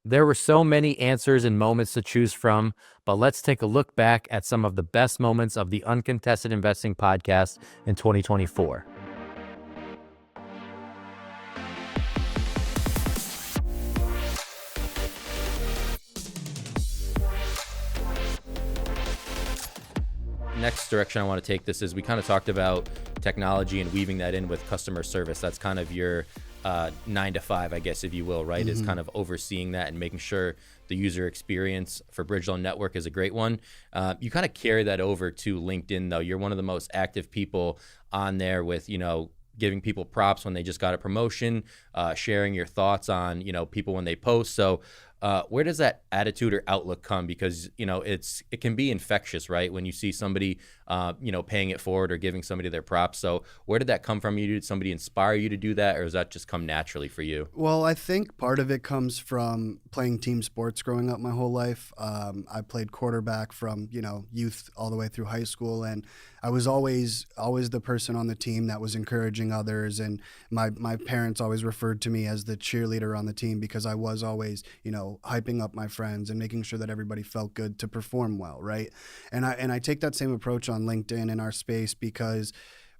There were so many answers and moments to choose from, but let's take a look back at some of the best moments of the Uncontested Investing podcast in 2024. Next direction I want to take this is we kind of talked about technology and weaving that in with customer service. That's kind of your 9 to 5, I guess, if you will, right? Is kind of overseeing that and making sure the user experience for Bridgeloan Network is a great one. You kind of carry that over to LinkedIn, though. You're one of the most active people on there with, giving people props when they just got a promotion, sharing your thoughts on, people when they post. So where does that attitude or outlook come? Because, it can be infectious, right? When you see somebody, paying it forward or giving somebody their props. So where did that come from? Did somebody inspire you to do that, or does that just come naturally for you? Well, I think part of it comes from playing team sports growing up my whole life. I played quarterback from, youth all the way through high school. And I was always the person on the team that was encouraging others. And my parents always referred to me as the cheerleader on the team because I was always, hyping up my friends and making sure that everybody felt good to perform well, right? And I take that same approach on LinkedIn in our space because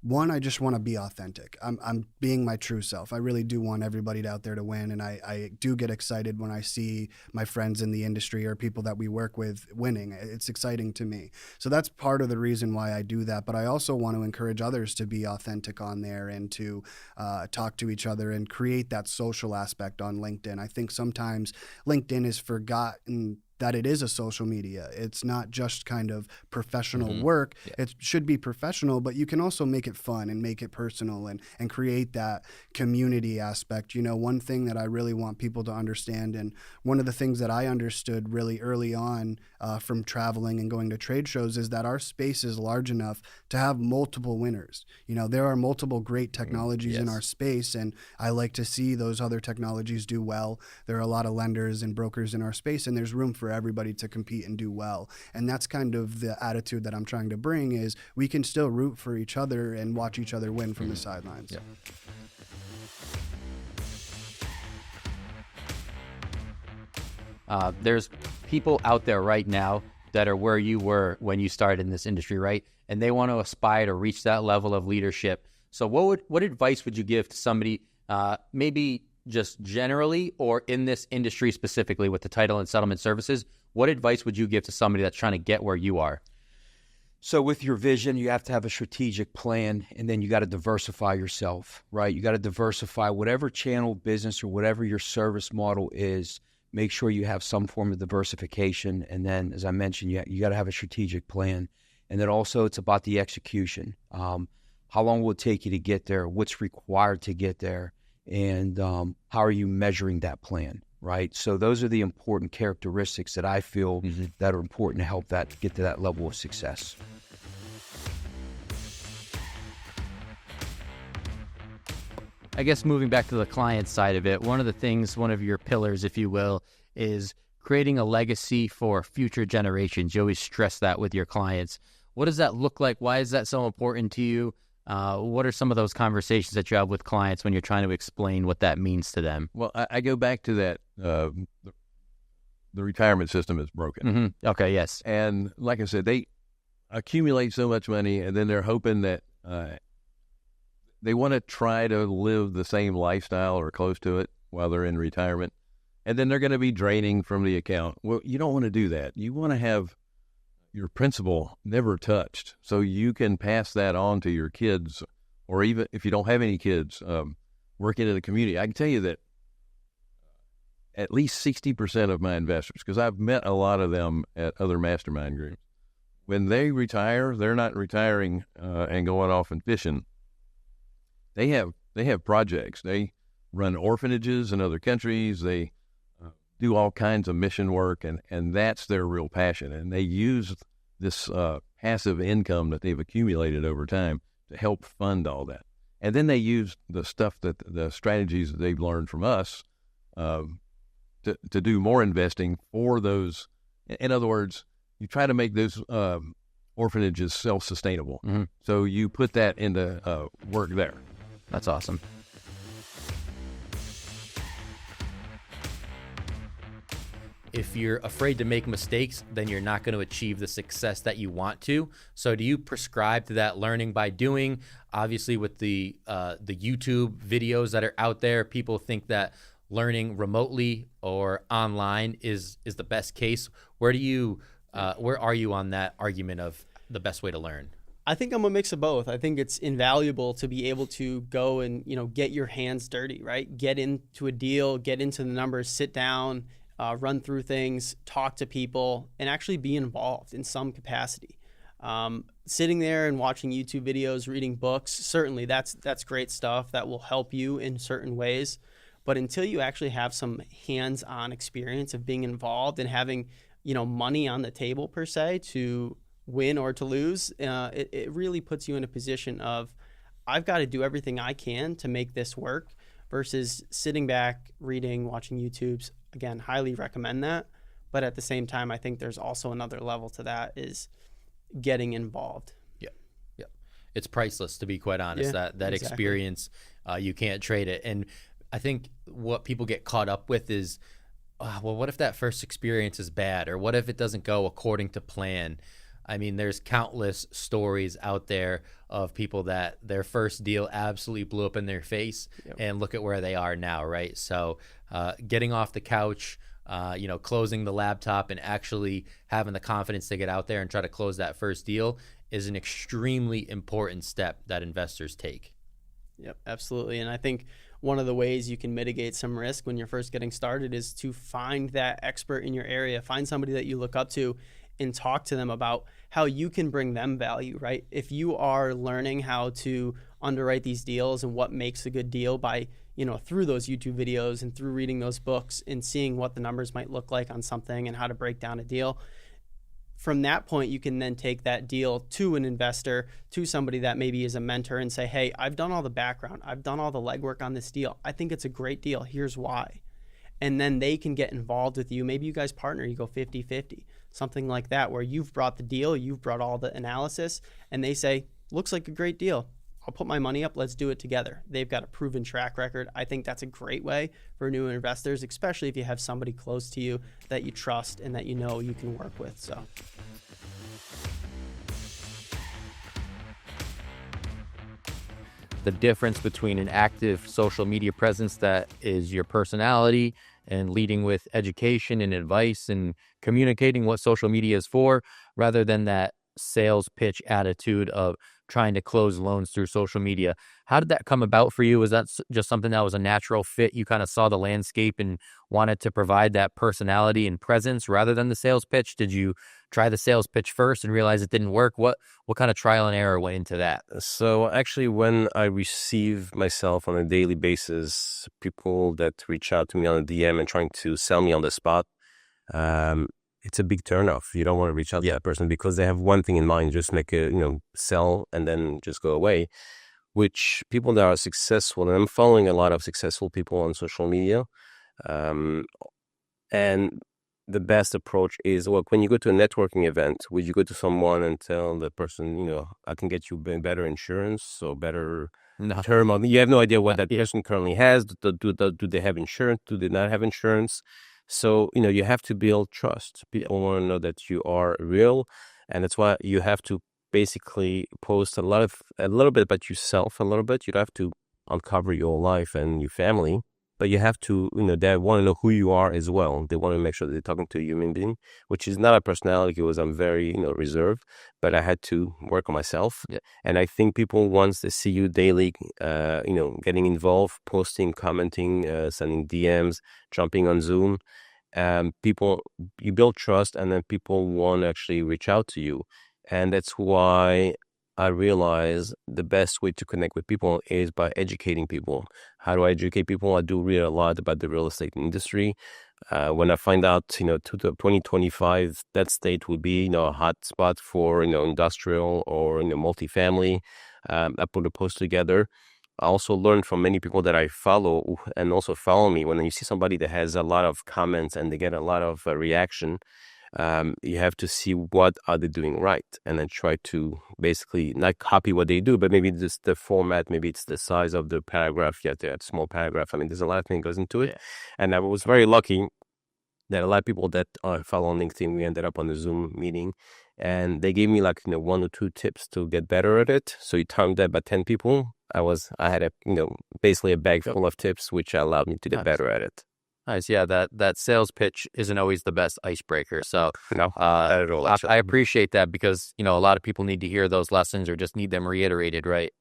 one, I just want to be authentic. I'm being my true self. I really do want everybody out there to win, and I do get excited when I see my friends in the industry or people that we work with winning. It's exciting to me. So that's part of the reason why I do that. But I also want to encourage others to be authentic on there and to talk to each other and create that social aspect on LinkedIn. I think sometimes LinkedIn is forgotten that it is a social media. It's not just kind of professional work. Yeah. It should be professional, but you can also make it fun and make it personal and create that community aspect. One thing that I really want people to understand, and one of the things that I understood really early on from traveling and going to trade shows, is that our space is large enough to have multiple winners. There are multiple great technologies in our space, and I like to see those other technologies do well. There are a lot of lenders and brokers in our space, and there's room for everybody to compete and do well. And that's kind of the attitude that I'm trying to bring, is we can still root for each other and watch each other win from the sidelines. Yeah. There's people out there right now that are where you were when you started in this industry, right? And they want to aspire to reach that level of leadership. So what advice would you give to somebody, maybe just generally or in this industry specifically with the title and settlement services? What advice would you give to somebody that's trying to get where you are? So with your vision, you have to have a strategic plan, and then you got to diversify yourself, right? You got to diversify whatever channel business or whatever your service model is. Make sure you have some form of diversification. And then, as I mentioned, you got to have a strategic plan. And then also it's about the execution. How long will it take you to get there? What's required to get there? And how are you measuring that plan, right? So those are the important characteristics that I feel that are important to help that get to that level of success. I guess moving back to the client side of it, one of your pillars, if you will, is creating a legacy for future generations. You always stress that with your clients. What does that look like? Why is that so important to you? What are some of those conversations that you have with clients when you're trying to explain what that means to them? Well, I go back to that. The retirement system is broken. Okay, yes. And like I said, they accumulate so much money, and then they're hoping that they want to try to live the same lifestyle or close to it while they're in retirement. And then they're going to be draining from the account. Well, you don't want to do that. You want to have your principal never touched, so you can pass that on to your kids, or even if you don't have any kids, working in the community. I can tell you that at least 60% of my investors, because I've met a lot of them at other mastermind groups, when they retire, they're not retiring and going off and fishing. They have projects. They run orphanages in other countries. They do all kinds of mission work, and that's their real passion. And they use this passive income that they've accumulated over time to help fund all that. And then they use the strategies that they've learned from us to do more investing for those. In other words, you try to make those orphanages self-sustainable. So you put that into work there. That's awesome. if you're afraid to make mistakes, then you're not going to achieve the success that you want to. So do you prescribe to that learning by doing? Obviously, with the YouTube videos that are out there, people think that learning remotely or online is the best case. Where are you on that argument of the best way to learn? I think I'm a mix of both. I think it's invaluable to be able to go and, get your hands dirty, right? Get into a deal, get into the numbers, sit down, run through things, talk to people, and actually be involved in some capacity. Sitting there and watching YouTube videos, reading books, certainly that's great stuff that will help you in certain ways. But until you actually have some hands-on experience of being involved and having, money on the table per se to win or to lose, it really puts you in a position of, I've got to do everything I can to make this work, versus sitting back, reading, watching YouTubes. Again, highly recommend that. But at the same time, I think there's also another level to that, is getting involved. Yeah. It's priceless, to be quite honest. Yeah, that exactly. experience, you can't trade it. And I think what people get caught up with is, well, what if that first experience is bad? Or what if it doesn't go according to plan? I mean, there's countless stories out there of people that their first deal absolutely blew up in their face. Yep. And look at where they are now, right? So getting off the couch, closing the laptop and actually having the confidence to get out there and try to close that first deal is an extremely important step that investors take. Yep, absolutely. And I think one of the ways you can mitigate some risk when you're first getting started is to find that expert in your area, find somebody that you look up to, and talk to them about how you can bring them value, right? If you are learning how to underwrite these deals and what makes a good deal by, through those YouTube videos and through reading those books and seeing what the numbers might look like on something and how to break down a deal, from that point, you can then take that deal to an investor, to somebody that maybe is a mentor, and say, hey, I've done all the background. I've done all the legwork on this deal. I think it's a great deal. Here's why. And then they can get involved with you. Maybe you guys partner, you go 50-50, something like that, where you've brought the deal, you've brought all the analysis, and they say, looks like a great deal. I'll put my money up. Let's do it together. They've got a proven track record. I think that's a great way for new investors, especially if you have somebody close to you that you trust and that you can work with. So. The difference between an active social media presence that is your personality and leading with education and advice and communicating what social media is for, rather than that sales pitch attitude of trying to close loans through social media. How did that come about for you? Was that just something that was a natural fit? You kind of saw the landscape and wanted to provide that personality and presence rather than the sales pitch? Did you try the sales pitch first and realize it didn't work? What kind of trial and error went into that? So actually, when I receive myself on a daily basis, people that reach out to me on a DM and trying to sell me on the spot, it's a big turnoff. You don't want to reach out to that person because they have one thing in mind, just make a, sell and then just go away. Which people that are successful, and I'm following a lot of successful people on social media, and the best approach is, when you go to a networking event, would you go to someone and tell the person, I can get you better insurance or better term? You have no idea what that person currently has. Do they have insurance? Do they not have insurance? So, you have to build trust. People want to know that you are real. And that's why you have to basically post a little bit about yourself a little bit. You don't have to uncover your life and your family, but you have to, they want to know who you are as well. They want to make sure that they're talking to a human being, which is not a personality because I'm very, reserved, but I had to work on myself. Yeah. And I think people, once they see you daily, getting involved, posting, commenting, sending DMs, jumping on Zoom, you build trust, and then people want to actually reach out to you. And that's why I realize the best way to connect with people is by educating people. How do I educate people? I do read a lot about the real estate industry. When I find out, to the 2025, that state would be, a hot spot for, industrial or, multifamily, I put a post together. I also learned from many people that I follow and also follow me. When you see somebody that has a lot of comments and they get a lot of reaction, you have to see what are they doing right, and then try to basically not copy what they do, but maybe just the format, maybe it's the size of the paragraph, yet that small paragraph. I mean, there's a lot of things goes into it. Yeah. And I was very lucky that a lot of people that follow on LinkedIn, we ended up on a Zoom meeting, and they gave me like, 1 or 2 tips to get better at it. So you timed that by 10 people. I had a, basically a bag full of tips, which allowed me to get better at it. Nice. Yeah, that sales pitch isn't always the best icebreaker. So No, not at all. I appreciate that because, a lot of people need to hear those lessons or just need them reiterated, right?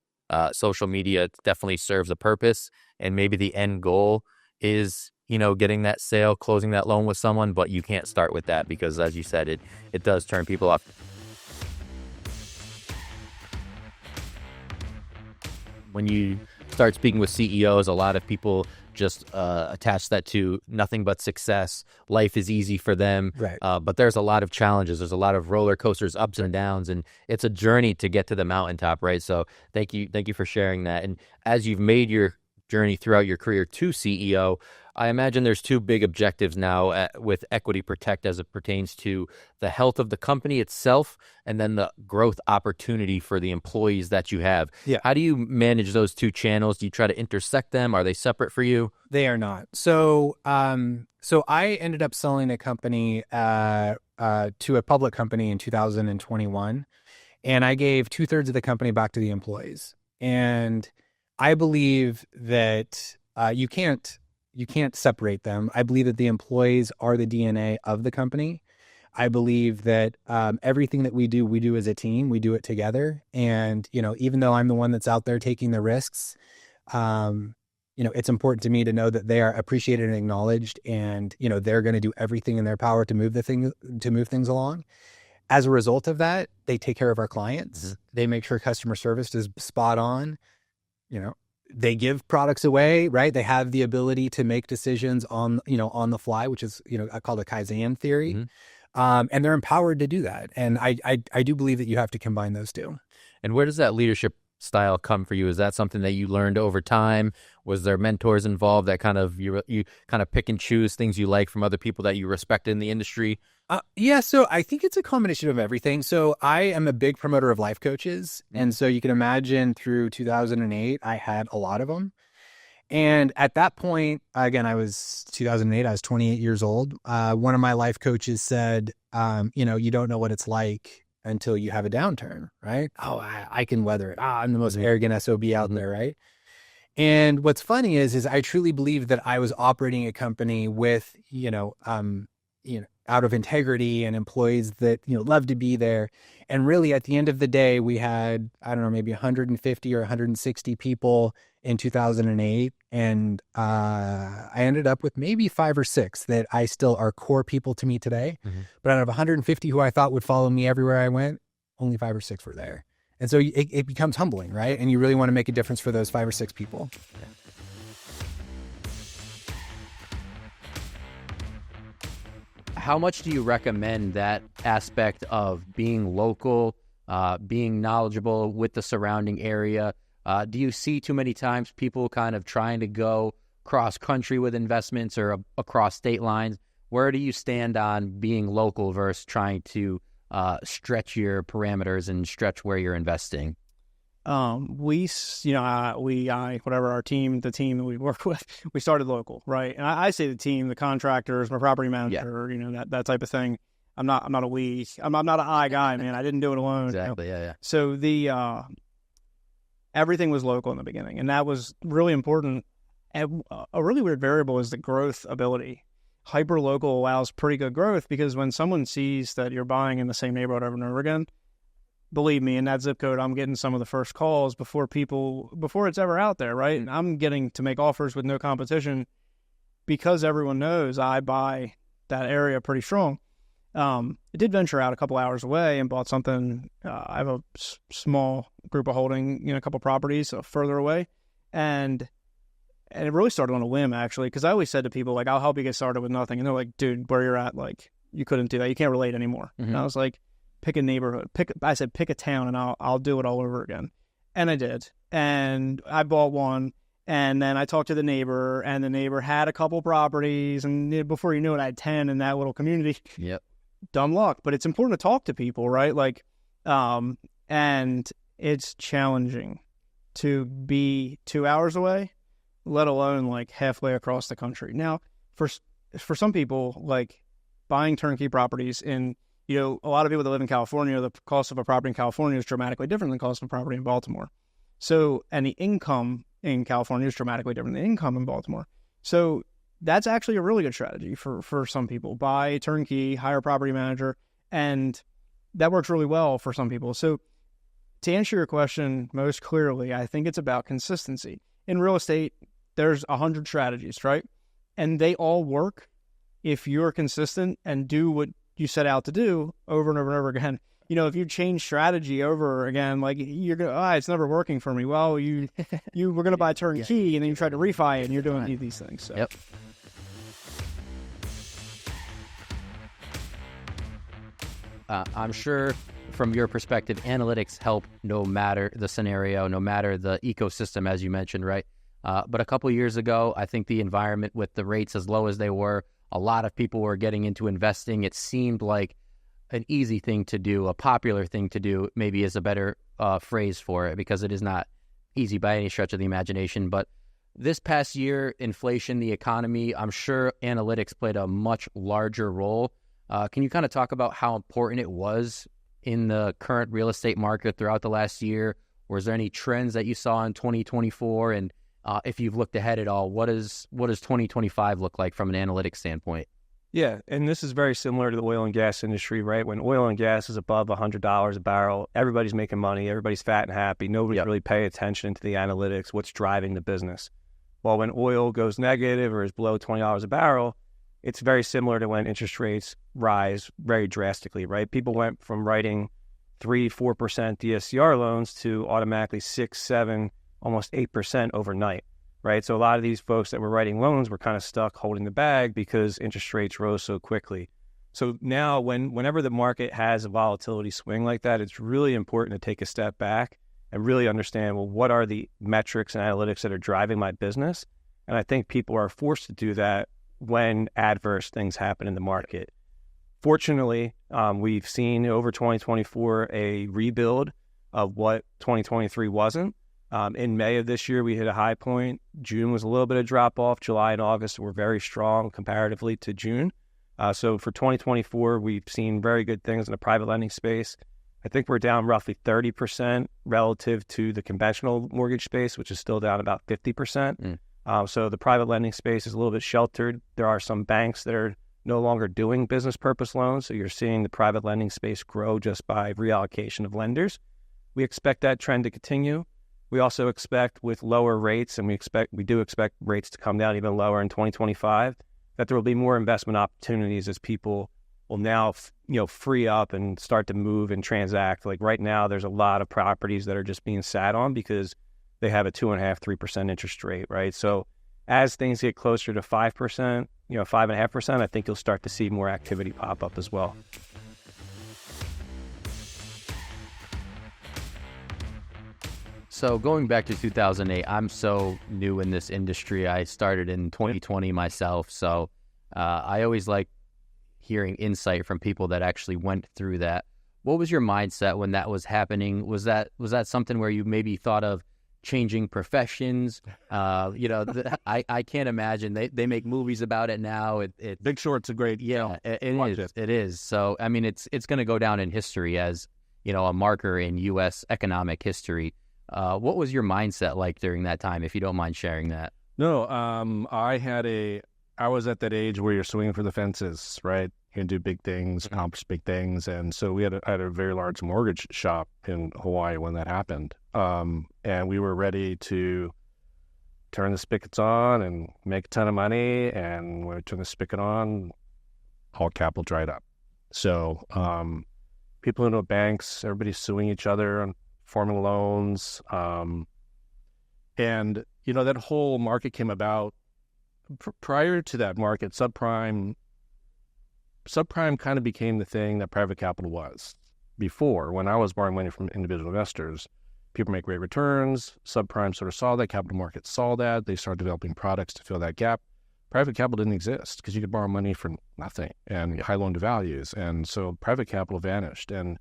Social media definitely serves a purpose, and maybe the end goal is, getting that sale, closing that loan with someone, but you can't start with that because, as you said, it does turn people off. When you start speaking with CEOs, a lot of people just attach that to nothing but success. Life is easy for them. Right. But there's a lot of challenges. There's a lot of roller coasters, ups and downs, and it's a journey to get to the mountaintop, right? So thank you for sharing that. And as you've made your journey throughout your career to CEO, I imagine there's 2 big objectives now with Equity Protect as it pertains to the health of the company itself and then the growth opportunity for the employees that you have. Yeah. How do you manage those 2 channels? Do you try to intersect them? Are they separate for you? They are not. So I ended up selling a company to a public company in 2021, and I gave 2/3 of the company back to the employees. And I believe that you can't separate them. I believe that the employees are the DNA of the company. I believe that everything that we do as a team. We do it together. And, even though I'm the one that's out there taking the risks, it's important to me to know that they are appreciated and acknowledged, and, they're going to do everything in their power to move things along. As a result of that, they take care of our clients. Mm-hmm. They make sure customer service is spot on. They give products away, right? They have the ability to make decisions on the fly, which is, I call it Kaizen theory. Mm-hmm. And they're empowered to do that. And I do believe that you have to combine those 2. And where does that leadership style come for you? Is that something that you learned over time? Was there mentors involved that kind of you kind of pick and choose things you like from other people that you respect in the industry? Yeah, so I think it's a combination of everything. So I am a big promoter of life coaches. And so you can imagine through 2008, I had a lot of them. And at that point, again, 2008, I was 28 years old. One of my life coaches said, you don't know what it's like until you have a downturn, right? Oh, I can weather it. I'm the most arrogant SOB out there, right? And what's funny is I truly believe that I was operating a company with, out of integrity and employees that, love to be there. And really at the end of the day, we had, I don't know, maybe 150 or 160 people in 2008. And I ended up with maybe 5 or 6 that I still are core people to me today. Mm-hmm. But out of 150 who I thought would follow me everywhere I went, only 5 or 6 were there. And so it becomes humbling, right? And you really want to make a difference for those 5 or 6 people. Yeah. How much do you recommend that aspect of being local, being knowledgeable with the surrounding area? Do you see too many times people kind of trying to go cross country with investments or across state lines? Where do you stand on being local versus trying to stretch your parameters and stretch where you're investing? Whatever the team that we work with, we started local, right? And I say the team, the contractors, my property manager, that type of thing. I'm not an I guy, man. I didn't do it alone. Exactly. Yeah. So everything was local in the beginning, and that was really important. And a really weird variable is the growth ability. Hyper local allows pretty good growth because when someone sees that you're buying in the same neighborhood over and over again, believe me, in that zip code, I'm getting some of the first calls before it's ever out there, right? And I'm getting to make offers with no competition because everyone knows I buy that area pretty strong. I did venture out a couple hours away and bought something. I have a small group of holding, a couple properties further away. And it really started on a whim, actually, because I always said to people, like, I'll help you get started with nothing. And they're like, dude, where you're at, like, you couldn't do that. You can't relate anymore. Mm-hmm. And I was like, pick a neighborhood. Pick a town, and I'll do it all over again. And I did. And I bought one, and then I talked to the neighbor, and the neighbor had a couple properties, and before you knew it, I had 10 in that little community. Yep. Dumb luck, but it's important to talk to people, right? Like, and it's challenging to be 2 hours away, let alone like halfway across the country. Now, for for some people, like buying turnkey properties in, a lot of people that live in California, the cost of a property in California is dramatically different than the cost of a property in Baltimore. So, and the income in California is dramatically different than the income in Baltimore. So that's actually a really good strategy for some people. Buy turnkey, hire a property manager, and that works really well for some people. So to answer your question most clearly, I think it's about consistency. In real estate, there's 100 strategies, right? And they all work if you're consistent and do what you set out to do over and over and over again. If you change strategy over again, like you're going, it's never working for me. Well, you were going to buy turnkey and then you tried to refi it and you're doing these things. So. Yep. I'm sure from your perspective, analytics help no matter the scenario, no matter the ecosystem, as you mentioned, right? But a couple of years ago, I think the environment with the rates as low as they were, a lot of people were getting into investing. It seemed like an easy thing to do, a popular thing to do, maybe is a better phrase for it, because it is not easy by any stretch of the imagination. But this past year, inflation, the economy, I'm sure analytics played a much larger role. Can you kind of talk about how important it was in the current real estate market throughout the last year? Or is there any trends that you saw in 2024? And if you've looked ahead at all, what does 2025 look like from an analytics standpoint? Yeah, and this is very similar to the oil and gas industry, right? When oil and gas is above $100 a barrel, everybody's making money, everybody's fat and happy. Nobody's really paying attention to the analytics, what's driving the business. Well, when oil goes negative or is below $20 a barrel, it's very similar to when interest rates rise very drastically, right? People went from writing 3-4% DSCR loans to automatically 6-7, almost 8% overnight. Right. So a lot of these folks that were writing loans were kind of stuck holding the bag because interest rates rose so quickly. So now whenever the market has a volatility swing like that, it's really important to take a step back and really understand, well, what are the metrics and analytics that are driving my business? And I think people are forced to do that when adverse things happen in the market. Fortunately, we've seen over 2024 a rebuild of what 2023 wasn't. In May of this year, we hit a high point. June was a little bit of drop off. July and August were very strong comparatively to June. So for 2024, we've seen very good things in the private lending space. I think we're down roughly 30% relative to the conventional mortgage space, which is still down about 50%. So the private lending space is a little bit sheltered. There are some banks that are no longer doing business purpose loans. So you're seeing the private lending space grow just by reallocation of lenders. We expect that trend to continue. We also expect with lower rates, and we do expect rates to come down even lower in 2025, that there will be more investment opportunities as people will now, free up and start to move and transact. Like right now, there's a lot of properties that are just being sat on because they have a 2.5-3% interest rate, right? So as things get closer to 5%, 5.5%, I think you'll start to see more activity pop up as well. So going back to 2008, I'm so new in this industry. I started in 2020 myself. So I always like hearing insight from people that actually went through that. What was your mindset when that was happening? Was that something where you maybe thought of changing professions? I can't imagine. They make movies about it now. Big Short's a great. Yeah, it is. So I mean, it's going to go down in history as a marker in U.S. economic history. What was your mindset like during that time, if you don't mind sharing that? No, I was at that age where you're swinging for the fences, right? You can do big things, accomplish big things. And so I had a very large mortgage shop in Hawaii when that happened. And we were ready to turn the spigots on and make a ton of money. And when we turned the spigot on, all capital dried up. So people into banks, everybody's suing each other and forming loans. And, that whole market came about. Prior to that market, subprime kind of became the thing that private capital was. Before, when I was borrowing money from individual investors, people make great returns. Subprime sort of saw that. Capital markets saw that. They started developing products to fill that gap. Private capital didn't exist because you could borrow money for nothing and high loan to values. And so private capital vanished. And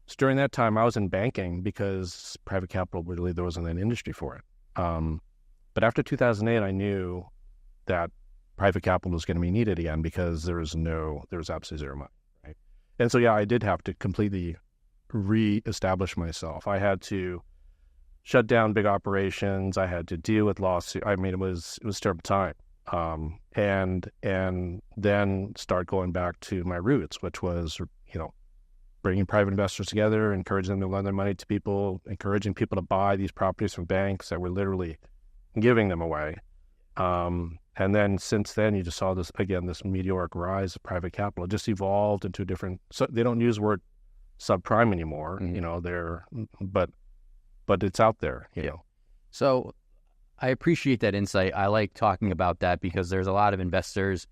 so during that time, I was in banking because private capital, really, there wasn't an industry for it. But after 2008, I knew that private capital is going to be needed again because there's absolutely zero money, right? And so, yeah, I did have to completely re-establish myself. I had to shut down big operations. I had to deal with lawsuits. I mean, it was terrible time. And then start going back to my roots, which was, bringing private investors together, encouraging them to lend their money to people, encouraging people to buy these properties from banks that were literally giving them away. And then since then, you just saw this meteoric rise of private capital. It just evolved into a different, so they don't use the word subprime anymore, but it's out there, So I appreciate that insight. I like talking about that because there's a lot of investors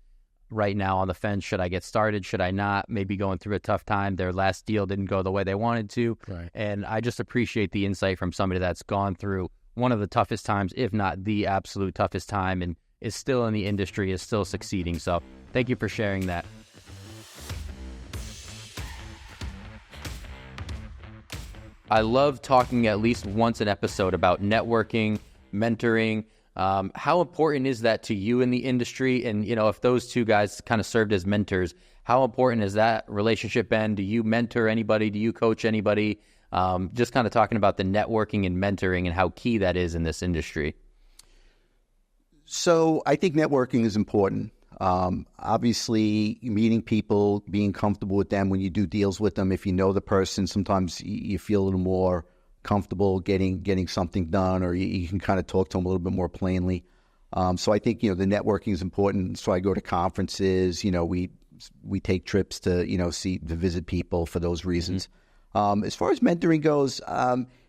right now on the fence. Should I get started? Should I not? Maybe going through a tough time. Their last deal didn't go the way they wanted to. Right. And I just appreciate the insight from somebody that's gone through one of the toughest times, if not the absolute toughest time, and is still in the industry, is still succeeding. So thank you for sharing that. I love talking at least once an episode about networking, mentoring. How important is that to you in the industry? And, if those two guys kind of served as mentors, how important has that relationship been? Do you mentor anybody? Do you coach anybody? Just kind of talking about the networking and mentoring and how key that is in this industry. So I think networking is important. Obviously, meeting people, being comfortable with them when you do deals with them. If you know the person, sometimes you feel a little more comfortable getting something done, or you can kind of talk to them a little bit more plainly. So I think, the networking is important. So I go to conferences, we take trips to, to visit people for those reasons. Mm-hmm. As far as mentoring goes,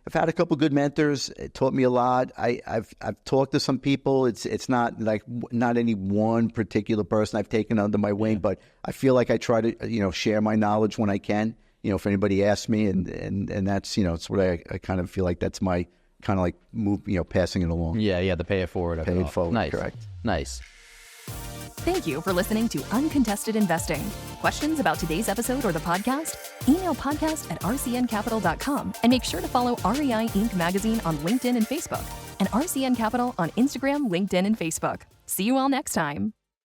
I've had a couple good mentors. It taught me a lot. I've talked to some people. It's not like not any one particular person I've taken under my wing, but I feel like I try to, share my knowledge when I can. If anybody asks me, and that's, it's what I kind of feel like that's my kind of like move, passing it along. Yeah, the pay it forward. Pay it forward, nice. Correct. Nice. Thank you for listening to Uncontested Investing. Questions about today's episode or the podcast? Email podcast@rcncapital.com and make sure to follow REI Inc. magazine on LinkedIn and Facebook, and RCN Capital on Instagram, LinkedIn, and Facebook. See you all next time.